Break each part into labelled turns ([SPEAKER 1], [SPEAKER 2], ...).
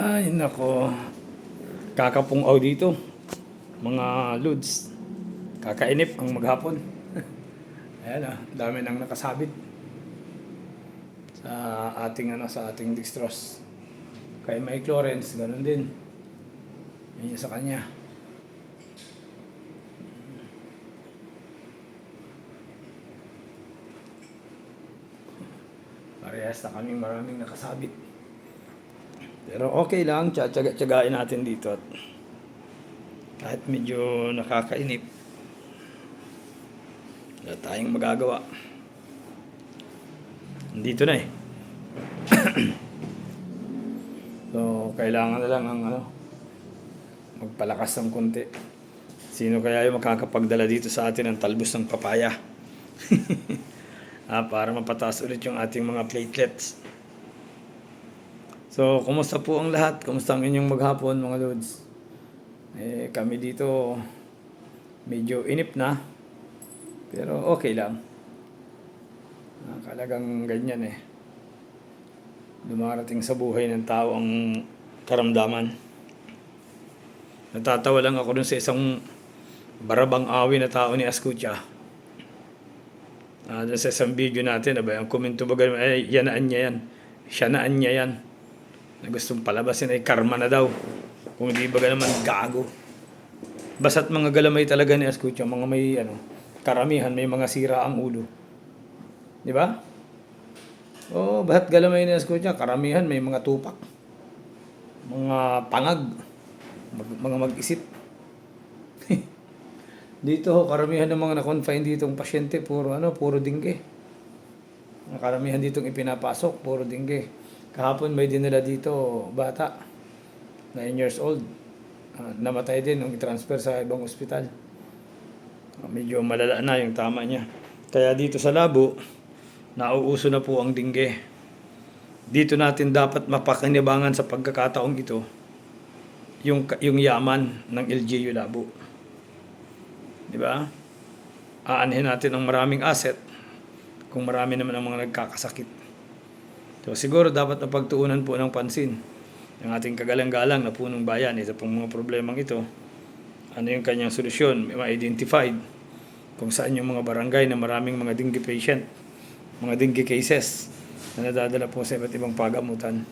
[SPEAKER 1] Ay, nako. Kakapungaw dito. Mga lods. Kakainip ang maghapon. Ayan ah, dami nang nakasabit sa ating dextrose. Kay Mike Lawrence, ganun din. Yan yung sa kanya. Parehas na kaming maraming nakasabit. Pero okay lang, tsagain natin dito. At kahit medyo nakakainip, wala tayong magagawa. Nandito na eh. So, kailangan na lang ang magpalakas ng konti. Sino kaya yung makakapagdala dito sa atin ng talbos ng papaya? Para mapataas ulit yung ating mga platelets. So, kumusta po ang lahat? Kumusta ang inyong maghapon, mga lods? Kami dito medyo inip na. Pero okay lang. Kalagang ganyan eh. Dumarating sa buhay ng tao ang karamdaman. Natatawa lang ako dun sa isang barabang awi na tao ni Ascutia. Dun sa isang video natin, ang komento ba ganun, yanaan niya yan. Siyanaan niya yan. Na gustong palabasin ay karma na daw. Kung di ba naman gago. Basta't mga galamay talaga ni Ascutia, mga may karamihan may mga sira ang ulo. Di ba? Oo, basta't galamay ni Ascutia, karamihan may mga tupak. Mga pangag. Mga mag-isip. Dito, karamihan ng mga na-confine ditong pasyente, puro dingge. Karamihan ditong ipinapasok, puro dingge. Kahapon may dinala dito, bata, 9 years old. Namatay din nung i-transfer sa ibang ospital. Medyo malala na yung tama niya. Kaya dito sa labo, nauuso na po ang dingge. Dito natin dapat mapakinabangan sa pagkakataong ito yung yaman ng LGU Labo. Di ba? Aanhin natin ang maraming asset kung marami naman ang mga nagkakasakit. So siguro dapat napagtuunan po ng pansin ang ating kagalang-galang na punong bayan. Ito pong mga problemang ito. Ano yung kanyang solusyon? Ma-identified kung saan yung mga barangay na maraming mga dengue patient, mga dengue cases na nadadala po sa iba't ibang pagamutan.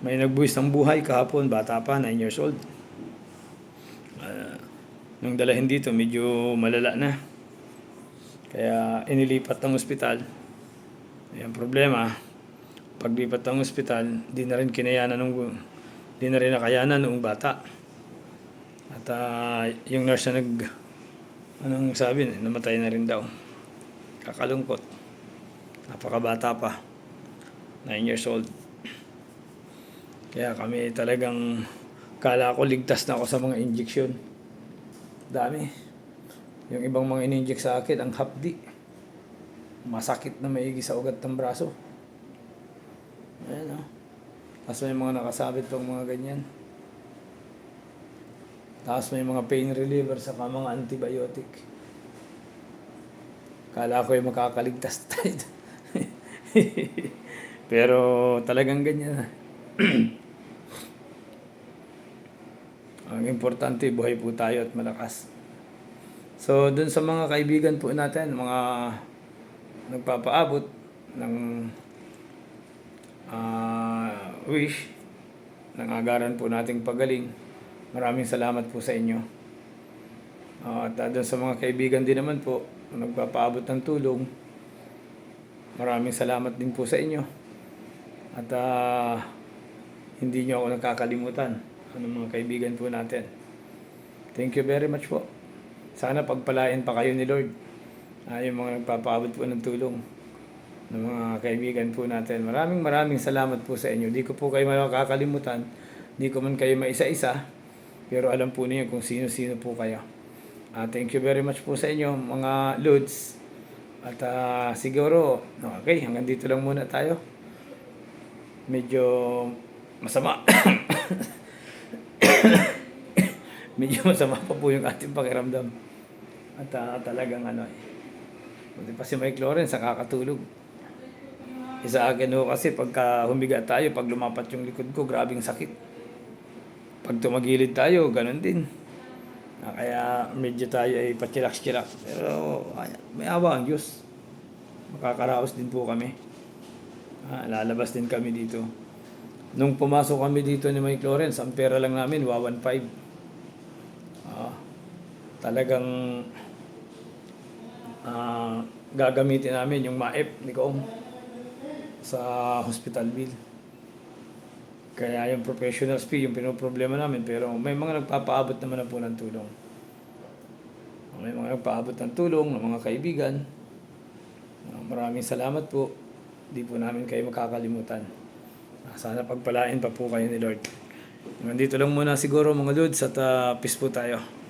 [SPEAKER 1] May nagbuwis ng buhay kahapon, bata pa, 9 years old. Nung dalahin dito, medyo malala na. Kaya inilipat ng ospital. Ayan problema. Paglipat ng ospital, di na rin nakayanan noong bata. At yung nurse na anong sabi, namatay na rin daw. Kakalungkot. Napakabata pa. 9 years old. Kaya kami talagang kala ko ligtas na ako sa mga injection. Dami. Yung ibang mga in-inject sa akin, ang hapdi. Masakit na maigi sa ugat ng braso. Ayan o. Tapos may mga nakasabit pang mga ganyan. Tapos may mga pain reliever sa mga antibiotic. Kala ko yung makakaligtas tayo. Pero talagang ganyan na. Ang importante, buhay po tayo at malakas. So, dun sa mga kaibigan po natin, mga nagpapaabot ng wish ng agaran po nating pagaling, maraming salamat po sa inyo. At dun sa mga kaibigan din naman po, nagpapaabot ng tulong, maraming salamat din po sa inyo. At hindi nyo ako nakakalimutan, mga kaibigan po natin. Thank you very much po. Sana pagpalain pa kayo ni Lord. Yung mga nagpapaabot po ng tulong ng mga kaibigan po natin. Maraming salamat po sa inyo. Di ko po kayo makakalimutan. Di ko man kayo maisa-isa. Pero alam po niyo kung sino-sino po kayo. Thank you very much po sa inyo, mga Lods. At siguro, okay, hanggang dito lang muna tayo. Medyo masama. Medyo masama pa po yung ating pakiramdam. At talagang buti pa si Mike Lawrence, nakakatulog. Sa akin ho kasi pagka humiga tayo, pag lumapat yung likod ko, grabing sakit. Pag tumagilid tayo, ganun din. Kaya medyo tayo ay pachirak-chirak. Pero may awa ang Diyos. Makakaraos din po kami. Lalabas din kami dito. Nung pumasok kami dito ni Mike Lawrence, ang pera lang namin, 115. Talagang gagamitin namin yung MAEP ni Kong sa hospital bill. Kaya yung professionals fee, yung pinoproblema namin, pero may mga nagpapaabot naman na po ng tulong. May mga nagpaabot ng tulong ng mga kaibigan. Maraming salamat po. Di po namin kayo makakalimutan. Sana pagpalain pa po kayo ni Lord. Nandito lang muna siguro mga Lods at peace po tayo.